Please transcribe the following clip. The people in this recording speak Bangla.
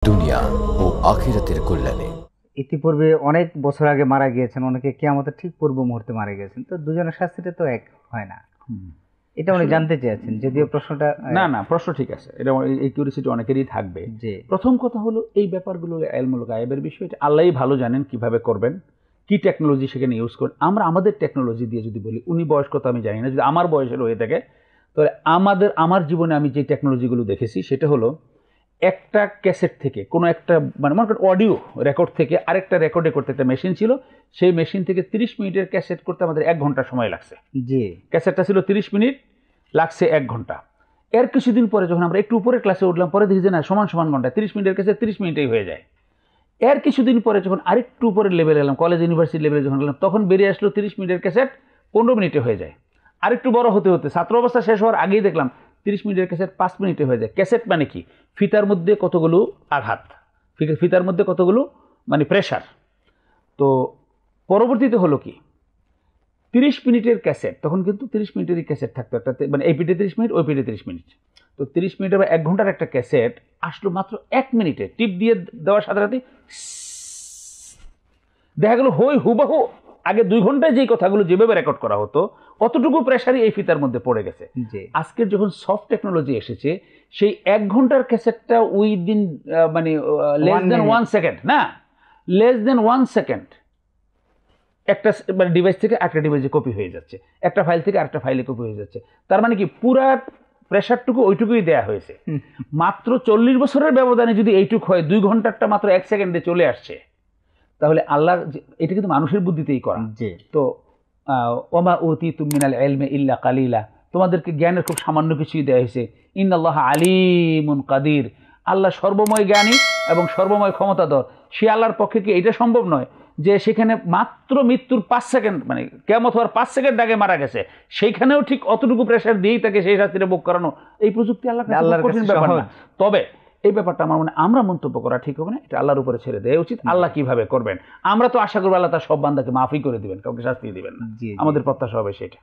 দুনিয়া ও আখিরাতের কল্যাণে। ইতিপূর্বে অনেক বছর আগে মারা গিয়েছেন, অনেকে কিয়ামতের ঠিক পূর্ব মুহূর্তে মারা গিয়েছেন, তো দুজনের শাস্তিটা তো এক হয় না। এটা উনি জানতে চেয়েছেন, যদিও প্রশ্নটা না না, প্রশ্ন ঠিক আছে, এটা এই কিউরিসিটি অনেকেরই থাকবে। যে প্রথম কথা হলো এই ব্যাপারগুলো ইলমুল গায়েবের বিষয়, এটা আল্লাহই ভালো জানেন কিভাবে করবেন, কি টেকনোলজি সেখানে ইউজ করবেন। আমরা আমাদের টেকনোলজি দিয়ে যদি বলি, উনি বয়স কত আমি জানি না, যদি আমার বয়সের হয়ে থাকে তাহলে আমার জীবনে আমি যে টেকনোলজিগুলো দেখেছি সেটা হলো একটা ক্যাসেট থেকে কোনো একটা মানে মনে করেন অডিও রেকর্ড থেকে আরেকটা রেকর্ডে করতে একটা মেশিন ছিল, সেই মেশিন থেকে 30 মিনিটের ক্যাসেট করতে আমাদের 1 ঘন্টা সময় লাগছে। জি ক্যাসেটটা ছিল 30 মিনিট, লাগছে 1 ঘন্টা। এর কিছুদিন পরে যখন আমরা একটু উপরে ক্লাসে উঠলাম, পরে দেখি যে না সমান সমান ঘন্টা, 30 মিনিটের ক্যাসেট 30 মিনিটেই হয়ে যায়। এর কিছুদিন পরে যখন আরেকটু উপরের লেভেলে এলাম, কলেজ ইউনিভার্সিটি লেভেলে যখন গেলাম, তখন বেরিয়ে আসলো 30 মিনিটের ক্যাসেট 15 মিনিটে হয়ে যায়। আরেকটু বড় হতে হতে ছাত্র অবস্থা শেষ হওয়ার আগেই দেখলাম 30 মিনিটের ক্যাসেট 5 মিনিটে হয়ে যায়। ক্যাসেট মানে কি? ফিতার মধ্যে কতগুলো আঘাত, ফিতার মধ্যে কতগুলো মানে প্রেশার। তো পরবর্তীতে হলো কি, 30 মিনিটের ক্যাসেট, তখন কিন্তু 30 মিনিটেরই ক্যাসেট থাকতো একটা, মানে এই পিঠে 30 মিনিট ওই পিঠে 30 মিনিট। তো 30 মিনিট বা 1 ঘন্টার একটা ক্যাসেট আসলো মাত্র 1 মিনিটে, টিপ দিয়ে দেওয়ার সাথে সাথে দেখা গেল হুবাহু আগে 2 ঘন্টায় যেই কথাগুলো যেভাবে রেকর্ড করা হতো অতটুকু প্রেশারই এই ফিতার মধ্যে পড়ে গেছে। জি আজকের যখন সফট টেকনোলজি এসেছে, সেই 1 ঘন্টার ক্যাসেটটা উইদিন মানে লেস দেন 1 সেকেন্ড, না লেস দেন 1 সেকেন্ড একটা মানে ডিভাইস থেকে আরেকটা ডিভাইসে কপি হয়ে যাচ্ছে, একটা ফাইল থেকে আরেকটা ফাইলে কপি হয়ে যাচ্ছে। তার মানে কি পুরা প্রেশারটুকু ওইটুকুই দেয়া হয়েছে। মাত্র 40 বছরের ব্যবধানে যদি এইটুক হয়, 2 ঘন্টারটা মাত্র 1 সেকেন্ডে চলে আসছে, তাহলে আল্লাহ, এটা কিন্তু মানুষের বুদ্ধিতেই করা। জি তো ওমা উতিতুম মিনাল ইলমি ইল্লা কালিলা, তোমাদেরকে জ্ঞানের খুব সামান্য কিছুই দেওয়া হয়েছে। ইন্নাল্লাহ আলিমুন কাদির, আল্লাহ সর্বময় জ্ঞানী এবং সর্বময় ক্ষমতাধর। সে আল্লাহর পক্ষে কি এটা সম্ভব নয় যে সেখানে মাত্র মৃত্যুর 5 সেকেন্ড মানে কিয়ামত হওয়ার 5 সেকেন্ড আগে মারা গেছে, সেইখানেও ঠিক অতটুকু প্রেশার দিয়েই তাকে সেই শাস্তিটা ভোগ করানো, এই প্রযুক্তি আল্লাহর কঠিন ব্যাপার না। তবে এই ব্যাপারটা আমার মনে আমরা মন্তব্য করা ঠিক হবে না, এটা আল্লাহর উপরে ছেড়ে দেওয়া উচিত। আল্লাহ কিভাবে করবেন আমরা তো আশা করবো আল্লাহ তার সব বান্দাকে মাফই করে দিবেন, কাউকে শাস্তি দিবেন না। আমাদের প্রত্যাশা হবে সেটা।